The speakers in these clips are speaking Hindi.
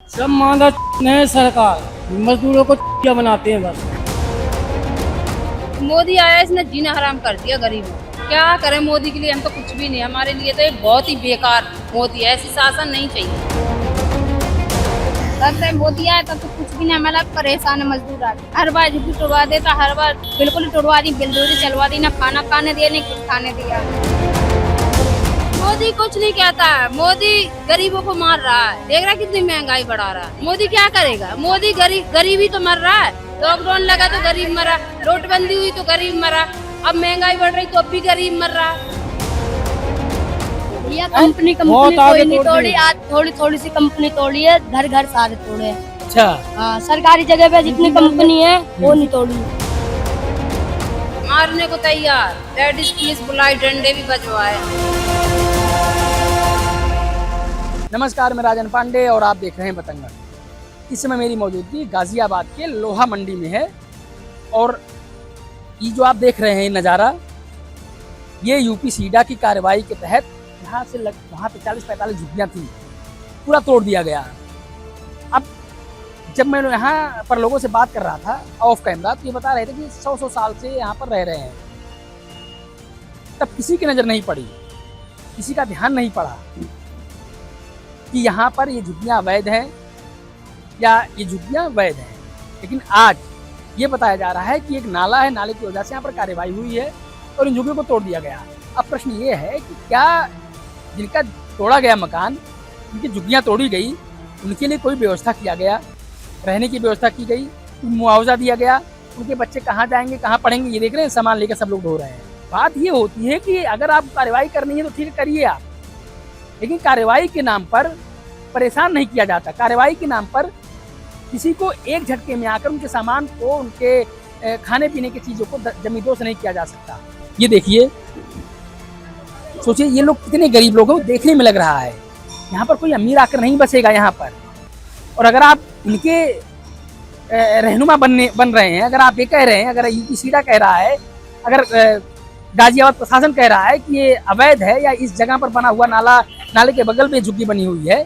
सब मांदा है सरकार, मजदूरों को क्या बनाते हैं बस। मोदी आया, इसने जीना हराम कर दिया गरीबों को। क्या करें मोदी के लिए, हम तो कुछ भी नहीं। हमारे लिए तो ये बहुत ही बेकार मोदी है, ऐसी शासन नहीं चाहिए। लगता है मोदी आया तब तो कुछ भी नहीं मिला, परेशान है मजदूर आदमी। हर बार झुग्गी तोड़वा देता, हर बार बिल्कुल ही तोड़वा दी, बिल्डोरी चलवा दी, ना खाना खाने दिया नहीं कुछ खाने दिया। मोदी कुछ नहीं कहता है, मोदी गरीबों को मार रहा है। देख रहा है कितनी महंगाई बढ़ा रहा है। मोदी क्या करेगा? मोदी गरीबी तो मर रहा है। लॉकडाउन लगा तो गरीब मरा, नोटबंदी हुई तो गरीब मरा, अब महंगाई बढ़ रही तो अब भी गरीब मर रहा है। ये कंपनी कोई नहीं तोड़ी, आज थोड़ी थोड़ी सी कंपनी तोड़ी है, घर घर सारे तोड़े हैं। अच्छा, हाँ, सरकारी जगह पे जितनी कंपनी है वो नहीं तोड़ी। मारने को तैयार, लेडीज पुलिस बुलाई, डंडे भी बजवाए। नमस्कार, मैं राजन पांडे और आप देख रहे हैं बतंगड़। इस समय मेरी मौजूदगी गाजियाबाद के लोहा मंडी में है और ये जो आप देख रहे हैं नज़ारा, ये यूपी सीडा की कार्रवाई के तहत यहाँ से वहाँ पे 40-45 झुग्गियाँ थी, पूरा तोड़ दिया गया। अब जब मैं यहाँ पर लोगों से बात कर रहा था ऑफ कैमरा, तो ये बता रहे थे कि 100 साल से यहाँ पर रह रहे हैं। तब किसी की नज़र नहीं पड़ी, किसी का ध्यान नहीं पड़ा कि यहाँ पर ये झुग्गियाँ अवैध हैं या ये झुग्गियाँ वैध हैं। लेकिन आज ये बताया जा रहा है कि एक नाला है, नाले की वजह से यहाँ पर कार्रवाई हुई है और इन झुग्गियों को तोड़ दिया गया। अब प्रश्न ये है कि क्या जिनका तोड़ा गया मकान, उनकी झुग्गियाँ तोड़ी गई, उनके लिए कोई व्यवस्था किया गया, रहने की व्यवस्था की गई, मुआवजा दिया गया, उनके बच्चे कहाँ जाएंगे, कहाँ पढ़ेंगे? ये देख रहे हैं सामान लेकर सब लोग ढो रहे हैं। बात ये होती है कि अगर आप कार्रवाई करनी है तो ठीक करिए आप, लेकिन कार्रवाई के नाम पर परेशान नहीं किया जाता। कार्रवाई के नाम पर किसी को एक झटके में आकर उनके सामान को, उनके खाने पीने की चीज़ों को जमींदोज नहीं किया जा सकता। ये देखिए, सोचिए ये लोग कितने गरीब लोग हैं, देखने में लग रहा है यहाँ पर कोई अमीर आकर नहीं बसेगा यहाँ पर। और अगर आप इनके रहनुमा बन रहे हैं, अगर आप ये कह रहे हैं, अगर यूपी सीडा कह रहा है, अगर गाजियाबाद प्रशासन कह रहा है कि ये अवैध है या इस जगह पर बना हुआ नाले के बगल में झुग्गी बनी हुई है,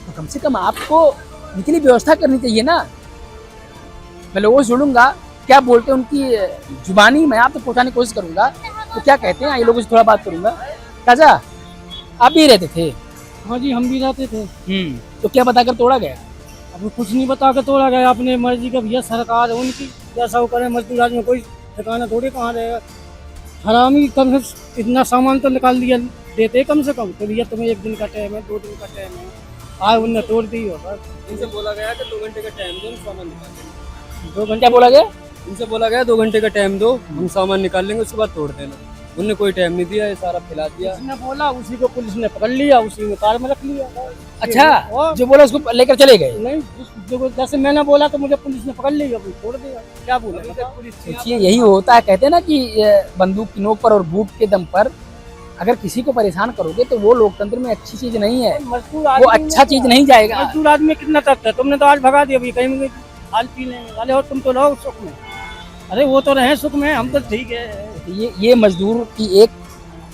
तो कम से कम आपको इनके लिए व्यवस्था करनी चाहिए ना। मैं लोगों से जुड़ूंगा, क्या बोलते हैं उनकी जुबानी मैं आप तक पहुँचाने की कोशिश करूंगा, तो क्या कहते हैं ये लोगों से थोड़ा बात करूंगा। चाचा, आप भी रहते थे? हाँ जी, हम भी रहते थे। तो क्या बताकर तोड़ा गया? अब कुछ नहीं बता के तोड़ा गया, अपने मर्जी का। भैया सरकार है उनकी, जैसा वो करे। मजदूर आदमी कोई ठिकाना थोड़ी कहाँ रहेगा। हरामी कम से इतना सामान तो निकाल दिया देते कम से कम। तो भैया तुम्हें 1 दिन का टाइम है, 2 दिन का टाइम है, आज उनने तोड़ दी हो। इनसे बोला गया कि 2 घंटे का टाइम दो, हम सामान निकाल लेंगे। 2 घंटे बोला गया? इनसे बोला गया 2 घंटे का टाइम दो, हम सामान निकाल लेंगे, उसके बाद तोड़ देना। उनने कोई टाइम नहीं दिया, ये सारा फैला दिया। उसने बोला, उसी को पुलिस ने पकड़ लिया, उसी में कार में रख लिया। अच्छा, जो बोला उसको लेकर चले गए? नहीं, जैसे मैंने बोला तो मुझे पुलिस ने पकड़ लिया, छोड़ दिया। क्या बोला पुलिस? सोचिए, यही होता है। कहते हैं ना कि बंदूक की नोक पर और बूट के दम पर अगर किसी को परेशान करोगे तो वो लोकतंत्र में अच्छी चीज नहीं है, वो अच्छा चीज नहीं जाएगा। मजदूर आदमी कितना तक है, तुमने तो आज भगा दिया। कहीं हाल पी लेने वाले हो तुम, तो रहो सुख में। अरे वो तो रहे सुख में, हम तो ठीक है। ये मजदूर की एक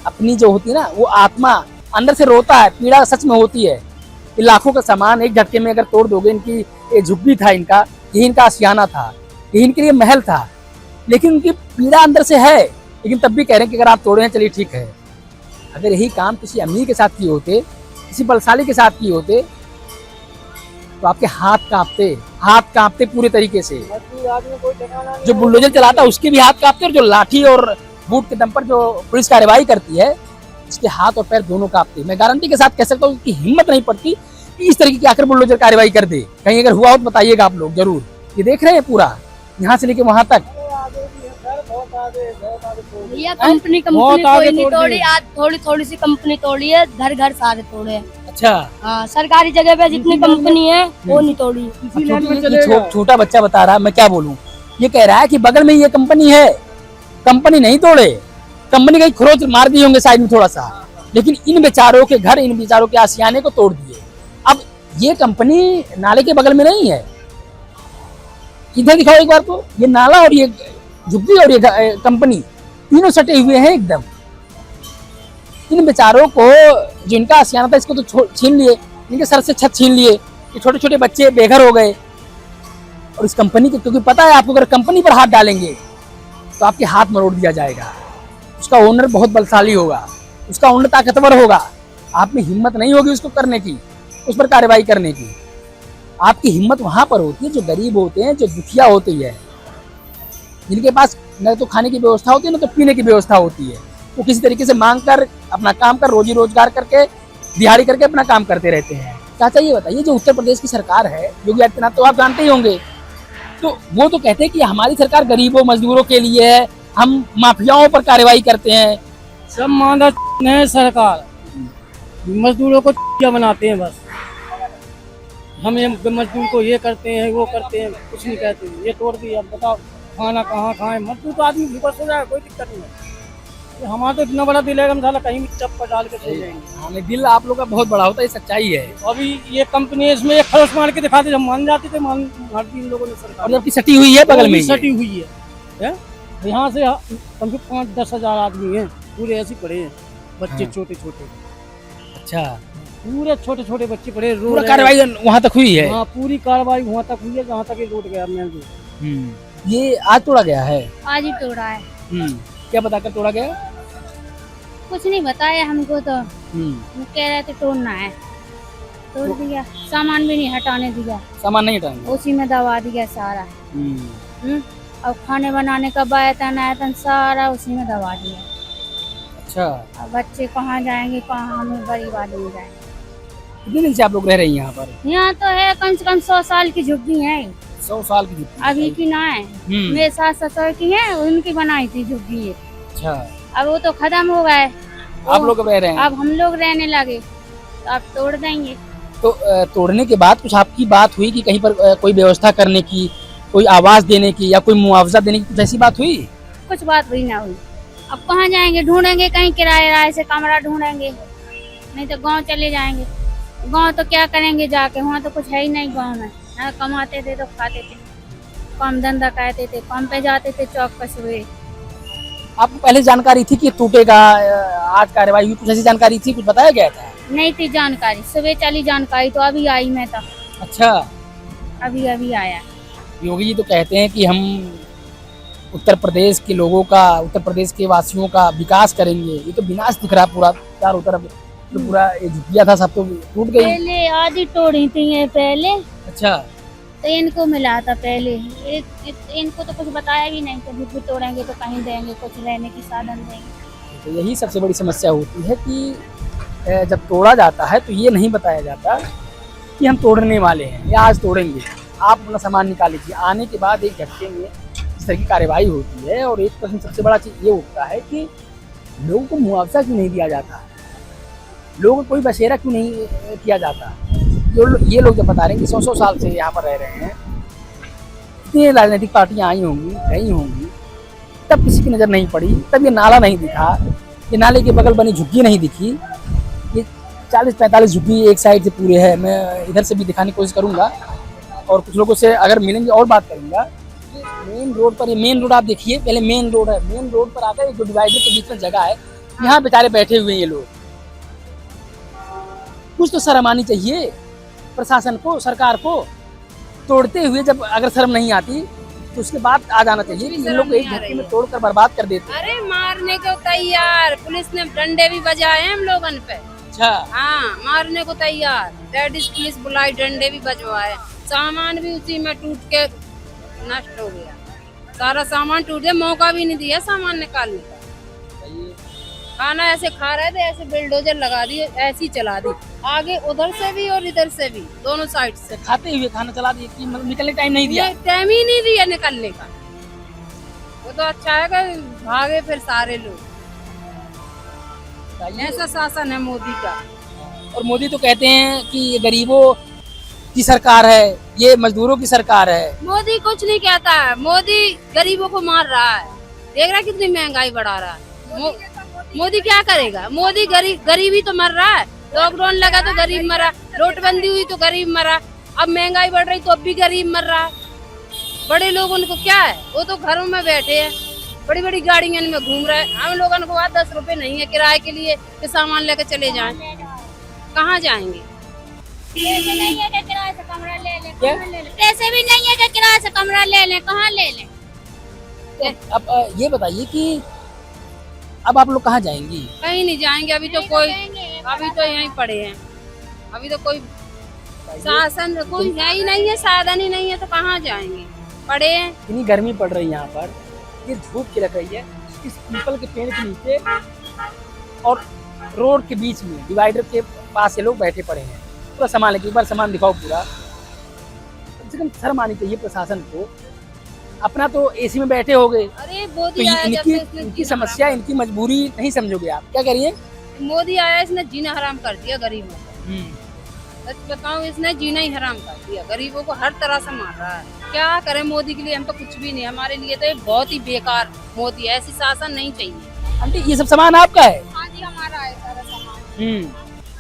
अपनी जो होती है ना, वो आत्मा अंदर से रोता है, पीड़ा सच में होती है। ये लाखों का सामान एक झटके में अगर तोड़ दोगे, इनकी ये झुग्गी था, इनका ये इनका आशियाना था, ये इनके लिए महल था, लेकिन उनकी पीड़ा अंदर से है। लेकिन तब भी कह रहे हैं कि अगर आप तोड़े हैं चलिए ठीक है। अगर यही काम किसी अमीर के साथ किए होते, किसी बलशाली के साथ किए होते, तो आपके हाथ कांपते पूरे तरीके से। जो बुलडोजर चलाता उसके भी हाथ कांपते, और जो लाठी और बूट के दम पर जो पुलिस कार्रवाई करती है, उसके हाथ और पैर दोनों कांपते। मैं गारंटी के साथ कह सकता हूँ कि हिम्मत नहीं पड़ती कि इस तरीके की आकर बुलडोजर कार्रवाई कर दे। कहीं अगर हुआ हो तो बताइएगा आप लोग जरूर। ये देख रहे हैं पूरा, यहाँ से लेके वहां तक। ये कंपनी कोई नहीं तोड़ी, आज थोड़ी थोड़ी सी कंपनी तोड़ी है, घर घर सारे तोड़े हैं। अच्छा, हाँ, सरकारी जगह पे जितनी कंपनी है वो नहीं तोड़ी। छोटा बच्चा बता रहा है, मैं क्या बोलूं। ये कह रहा है कि बगल में ये कंपनी है, कंपनी नहीं तोड़े, कंपनी का खरोच मार दिए होंगे साइड में थोड़ा सा, लेकिन इन बेचारों के घर, इन बेचारों के आशियाने को तोड़ दिए। अब ये कंपनी नाले के बगल में नहीं है, इधर दिखाओ एक बार। तो ये नाला और ये झुग्गी और ये कंपनी तीनों सटे हुए हैं एकदम। इन बेचारों को जिनका आशियाना था इसको तो छीन लिए, इनके सर से छत छीन लिए, कि छोटे छोटे बच्चे बेघर हो गए। और इस कंपनी के, क्योंकि पता है आपको, अगर कंपनी पर हाथ डालेंगे तो आपके हाथ मरोड़ दिया जाएगा। उसका ओनर बहुत बलशाली होगा, उसका ओनर ताकतवर होगा, आप में हिम्मत नहीं होगी उसको करने की, उस पर कार्रवाई करने की। आपकी हिम्मत वहां पर होती है जो गरीब होते हैं, जो दुखिया होती है, जिनके पास न तो खाने की व्यवस्था होती है, न तो पीने की व्यवस्था होती है। वो किसी तरीके से मांग कर अपना काम कर, रोजी रोजगार करके, दिहाड़ी करके अपना काम करते रहते हैं। चाचा ये बताइए, जो उत्तर प्रदेश की सरकार है, योगी आदित्यनाथ तो आप जानते ही होंगे, तो वो तो कहते हैं कि हमारी सरकार गरीबों मजदूरों के लिए है, हम माफियाओं पर कार्रवाई करते हैं। सब मांदा है सरकार, मजदूरों को बनाते हैं बस। हम ये मजदूर को ये करते हैं, वो करते हैं, कुछ नहीं कहते। ये तोड़ दिया, अब बताओ खाना कहाँ खाएं? मजदूर तो आदमी भूखा सो जाए, कोई दिक्कत नहीं है। हमारा तो इतना बड़ा दिल है, हम साला कहीं भी चप्पल डाल के सो जाएंगे। हमें दिल आप लोग का बहुत बड़ा होता है, ये सच्चाई है। अभी ये कंपनी इसमें एक खरोच मार के दिखाते, हम मान जाते थे, मान इन लोगों ने सरकार। और जबकि सटी हुई है बगल में, सटी हुई है? यहाँ से कम से कम 5-10 हजार आदमी हैं, पूरे ऐसे पड़े हैं, बच्चे छोटे छोटे। अच्छा, पूरे छोटे छोटे बच्चे पड़े, रो पूरा कार्रवाई वहाँ तक हुई है? हाँ, पूरी कार्रवाई वहाँ तक हुई है जहाँ तक ये लूट गया मेन रोड। ये आज तोड़ा गया है? आज ही तोड़ा है। क्या बताकर तोड़ा गया? कुछ नहीं बताया हमको, तो वो कह रहे थे तोड़ना है, तोड़ दिया। सामान भी नहीं हटाने दिया, सामान नहीं हटाएंगे, उसी में दबा दिया सारा। अब खाने बनाने का बर्तन सारा उसी में दबा दिया। अच्छा, अब बच्चे कहाँ जाएंगे, कहाँ हम गरीब आदमी जाएंगे। कितने दिन से आप लोग रह रही हैं यहाँ पर? यहाँ तो है कम से कम 100 साल की झुग्गी है। 100 साल की झुग्गी? अभी की ना है, मेरे सास ससुर की है, उनकी बनाई थी झुग्गी ये। अच्छा, अब वो तो खत्म हो गए, आप लोग रह रहे हैं? अब हम लोग रहने लगे, तो अब तोड़ देंगे। तो तोड़ने के बाद कुछ आपकी बात हुई कि कहीं पर कोई व्यवस्था करने की, कोई आवाज देने की या कोई मुआवजा देने की, कुछ ऐसी बात हुई? कुछ बात हुई ना हुई। अब कहाँ जाएंगे, ढूंढेंगे कहीं किराए से कमरा ढूंढेंगे, नहीं तो गांव चले जाएंगे। गांव तो क्या करेंगे जाके, वहाँ तो कुछ है ही नहीं गांव में। हाँ, कमाते थे तो खाते थे, काम धंधा करते थे, काम पे जाते थे चौक पर सुबह। आपको पहले जानकारी थी कि टूटेगा, आज कार्रवाई हुई, कुछ ऐसी जानकारी थी, कुछ बताया गया था? नहीं थी जानकारी, सुबह चली जानकारी, तो अभी आई मैं तो। अच्छा, अभी आया। योगी जी तो कहते हैं कि हम उत्तर प्रदेश के लोगों का, उत्तर प्रदेश के वासियों का विकास करेंगे। ये तो विनाश दिख रहा है पूरा चारों तरफ, तो पूरा ये झुग्गियाँ था सब तो टूट गई। पहले आधी तोड़ी थी ये पहले। अच्छा, तो इनको मिला था पहले, इनको तो कुछ बताया भी नहीं, कभी भी तोड़ेंगे तो कहीं देंगे, कुछ रहने की साधन देंगे। तो यही सबसे बड़ी समस्या होती है कि जब तोड़ा जाता है तो ये नहीं बताया जाता कि हम तोड़ने वाले हैं या आज तोड़ेंगे। आप अपना सामान निकाल लीजिए, आने के बाद एक झटके में इस तरह की कार्रवाई होती है। और एक प्रश्न सबसे बड़ा चीज़ ये उठता है कि लोगों को मुआवजा क्यों नहीं दिया जाता, लोगों को कोई बसेरा क्यों नहीं किया जाता। ये लोग जब बता रहे हैं कि 100 साल से यहाँ पर रह रहे हैं, कितनी राजनीतिक पार्टियाँ आई होंगी, गई होंगी, तब किसी की नज़र नहीं पड़ी, तब ये नाला नहीं दिखा, ये नाले के बगल बनी झुग्गी नहीं दिखी। ये 40-45 झुग्गी एक साइड से पूरे है। मैं इधर से भी दिखाने की कोशिश करूँगा और कुछ लोगों से अगर मिलेंगे और बात करूँगा। मेन रोड पर, ये मेन रोड आप देखिए, पहले मेन रोड है, मेन रोड पर आकर जो डिवाइडर के बीच में जगह है, यहाँ बेचारे बैठे हुए हैं ये लोग। कुछ तो शर्म आनी चाहिए प्रशासन को, सरकार को। तोड़ते हुए जब अगर शर्म नहीं आती तो उसके बाद आ जाना चाहिए कि इन लोग एक झटके में तोड़कर बर्बाद कर देते। अरे मारने को तैयार, पुलिस ने डंडे भी बजाए हैं हम लोगन पे। अच्छा, हाँ, मारने को तैयार, लेडीज पुलिस बुलाई, डंडे भी बजवाए, सामान भी उसी में टूट के नष्ट हो गया, सारा सामान टूट गया, मौका भी नहीं दिया सामान निकालने का। खाना ऐसे खा रहे थे, ऐसे बिल्डोजर लगा दिए, ऐसी चला दी, आगे उधर से भी और इधर से भी, दोनों साइड से खाते हुए खाना चला दिए कि मतलब निकलने टाइम नहीं दिया। टाइम ही नहीं दिया निकलने का। वो तो अच्छा है कि भागे फिर सारे लोग। ऐसा शासन है मोदी का। और मोदी तो कहते हैं कि ये गरीबों की सरकार है, ये मजदूरों की सरकार है। मोदी कुछ नहीं कहता है, मोदी गरीबों को मार रहा है, देख रहा कितनी महंगाई बढ़ा रहा है। मोदी क्या करेगा, मोदी गरीबी तो मर रहा है, लॉकडाउन लगा तो गरीब मरा, नोटबंदी हुई तो गरीब मरा, अब महंगाई बढ़ रही तो अब भी गरीब मर रहा है। बड़े लोग उनको क्या है, वो तो घरों में बैठे हैं, बड़ी बड़ी गाड़ियों में घूम रहे हैं। हम लोगों को 10 रुपए नहीं है किराए के लिए कि सामान लेकर चले जाएं, कहाँ जाएंगे। नहीं है कि किराए से क्या पैसे भी नहीं है कि किराए से कमरा ले लें, कहाँ ले लें। तो अब ये बताइए कि अब आप लोग कहाँ जाएंगी? कहीं नहीं जाएंगे अभी तो कोई, अभी तो यहीं पड़े हैं। अभी तो कोई शासन कोई है ही नहीं है, साधन ही नहीं है, तो कहाँ जाएंगे, पड़े हैं। इतनी गर्मी पड़ रही है यहाँ पर, ये धूप खिलक रही है इस पीपल के पेड़ के नीचे और रोड के बीच में डिवाइडर के पास ये लोग बैठे पड़े हैं। पूरा सामान लेके, एक बार सामान दिखाओ पूरा। कम से कम शर्म आनी चाहिए प्रशासन को। अपना तो एसी में बैठे हो गए, अरे तो मोदी आया जब से इसने इनकी जीना समस्या, इनकी मजबूरी नहीं समझोगे आप। क्या करिए? हराम- मोदी आया इसने जीना हराम कर दिया गरीबों को। सच बताऊं, इसने जीना ही हराम कर दिया, गरीबों को हर तरह से मार रहा है। क्या करें मोदी के लिए, हम तो कुछ भी नहीं, हमारे लिए तो ये बहुत ही बेकार मोदी है, ऐसी शासन नहीं चाहिए। आंटी ये सब सामान आपका है? हाँ जी, हमारा है सारा सामान।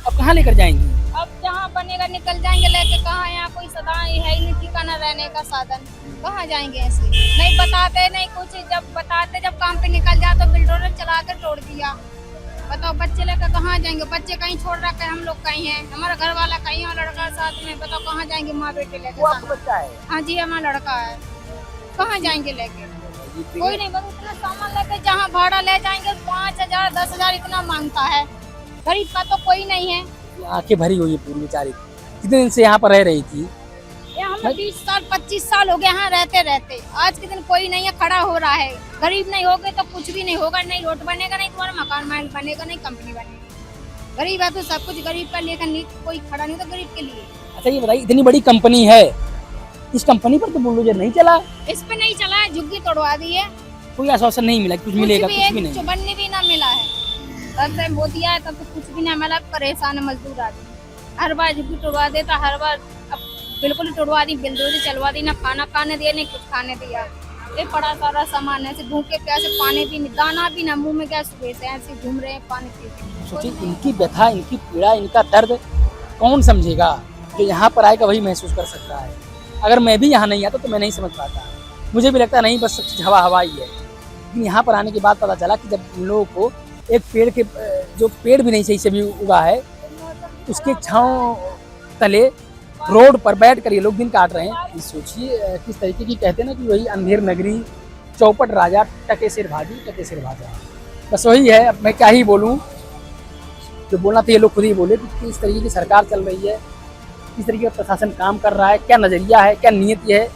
अब कहाँ लेकर जाएंगी? अब जहाँ बनेगा निकल जाएंगे लेके। कहाँ यहाँ कोई सदा है ही नहीं ठिकाना रहने का साधन, कहाँ जाएंगे ऐसे? नहीं बताते नहीं कुछ, जब बताते जब काम पे निकल जाए तो बिल्डोजर चला कर तोड़ दिया। बताओ बच्चे लेकर कहाँ जाएंगे? बच्चे कहीं छोड़ रखे, हम लोग कहीं हैं, हमारा घर वाला कहीं और लड़का साथ में। बताओ कहाँ जाएंगे माँ बेटे लेकर? वो आपका बच्चा है? हाँ जी, हमारा लड़का है, कहाँ जाएंगे लेके? कोई नहीं, बस इतना सामान लेके जहाँ भाड़ा ले जाएंगे 5,000 10,000 इतना मांगता है। गरीब का तो कोई नहीं है। आंखें भरी हुई है पूरी बेचारी। कितने दिन से यहाँ पर रह रही थी? यहाँ हम 20 साल 25 साल हो गए यहाँ रहते रहते। आज के दिन कोई नहीं है, खड़ा हो रहा है। गरीब नहीं होगे तो कुछ भी नहीं होगा, नहीं रोड बनेगा, नहीं तुम्हारा मकान महल बनेगा, नहीं कंपनी बनेगी। गरीब है तो सब कुछ गरीब का लेकर, नहीं कोई खड़ा नहीं तो गरीब के लिए। अच्छा ये बताइए, इतनी बड़ी कंपनी है, इस कंपनी पर तो बुलडोजर नहीं चला? इस पे नहीं चला है, झुग्गी तोड़वा दी है। कोई आश्वासन नहीं मिला, कुछ मिलेगा? कुछ भी नहीं। चुबन्नी भी ना मिला है। तब से मोदी आया तब तो कुछ भी ना मिला। परेशान है मजदूर आदमी, हर बार झुग्गी तोड़वा देता, हर बार अब बिल्कुल ही तोड़वा दी, बिल्डोजर चलवा दी, ना खाना खाने दिया, नहीं कुछ खाने दिया। ये बड़ा सारा सामान है, ऐसे भूखे प्यासे, पानी भी नहीं, दाना भी ना मुंह में, क्या सुबह से ऐसे घूम रहे हैं पानी पीते। सोचिए इनकी व्यथा, इनकी पीड़ा, इनका दर्द कौन समझेगा? जो यहाँ पर आएगा वही महसूस कर सकता है। अगर मैं भी यहाँ नहीं आता तो मैं नहीं समझ पाता। मुझे भी लगता नहीं, बस सब चीज़ हवा हवा ही है। लेकिन यहाँ पर आने के बाद पता चला कि जब उन लोगों को एक पेड़ के, जो पेड़ भी नहीं सही से भी उगा है, उसके छांव तले रोड पर बैठ कर ये लोग दिन काट रहे हैं। ये सोचिए किस तरीके की, कहते हैं ना कि वही अंधेर नगरी चौपट राजा टके सिर भाजी टके सिर भाजा। बस वही है। अब मैं क्या ही बोलूँ, जो बोलना था ये लोग खुद ही बोले कि किस तरीके की सरकार चल रही है, किस तरीके का प्रशासन काम कर रहा है, क्या नज़रिया है, क्या नीयत है,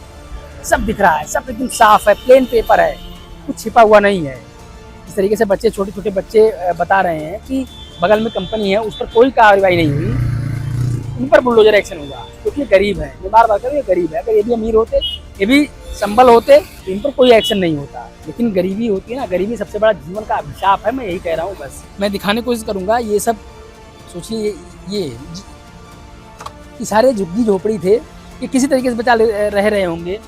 सब दिख रहा है, सब एकदम साफ है, प्लेन पेपर है, कुछ छिपा हुआ नहीं है। इस तरीके से बच्चे, छोटे छोटे बच्चे बता रहे हैं कि बगल में कंपनी है, उस पर कोई कार्रवाई नहीं हुई, उन पर बुलडोजर एक्शन हुआ, क्योंकि ये गरीब है। मैं बार बार कह रहा हूं, ये गरीब है। अगर ये भी अमीर होते, ये भी संबल होते, तो इन पर कोई एक्शन नहीं होता। लेकिन गरीबी होती है ना, गरीबी सबसे बड़ा जीवन का अभिशाप है। मैं यही कह रहा हूँ। बस मैं दिखाने की कोशिश करूँगा। ये सब सोचिए, ये सारे झुग्गी झोपड़ी थे, ये किसी तरीके से बचा रह रहे होंगे,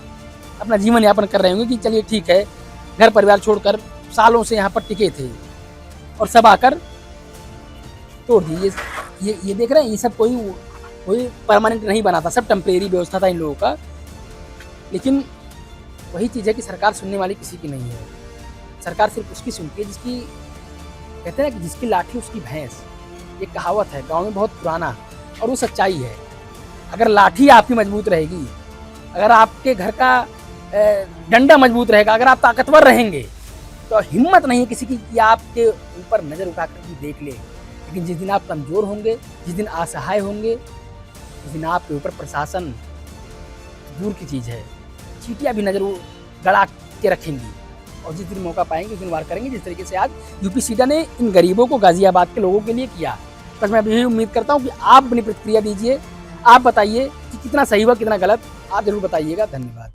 अपना जीवन यापन कर रहे होंगे कि चलिए ठीक है, घर परिवार छोड़कर सालों से यहाँ पर टिके थे, और सब आकर तोड़ दिए। ये देख रहे हैं, ये सब कोई परमानेंट नहीं बना था, सब टेम्परेरी व्यवस्था था इन लोगों का। लेकिन वही चीज़ है कि सरकार सुनने वाली किसी की नहीं है। सरकार सिर्फ उसकी सुनती है जिसकी, कहते हैं कि जिसकी लाठी उसकी भैंस। ये कहावत है गांव में, बहुत पुराना, और वो सच्चाई है। अगर लाठी आपकी मजबूत रहेगी, अगर आपके घर का डंडा मजबूत रहेगा, अगर आप ताकतवर रहेंगे, तो हिम्मत नहीं है किसी की कि आपके ऊपर नज़र उठाकर भी देख ले। लेकिन जिस दिन आप कमज़ोर होंगे, जिस दिन असहाय होंगे, उस दिन आपके ऊपर प्रशासन दूर की चीज़ है, चीटियाँ भी नज़र गड़ा के रखेंगी, और जिस दिन मौका पाएंगे उस दिन वार करेंगे। जिस तरीके से आज यूपी सीडा ने इन गरीबों को, गाजियाबाद के लोगों के लिए किया। बस मैं यही उम्मीद करता हूँ कि आप अपनी प्रतिक्रिया दीजिए, आप बताइए कि कितना सही हुआ, कितना गलत, आप जरूर बताइएगा। धन्यवाद।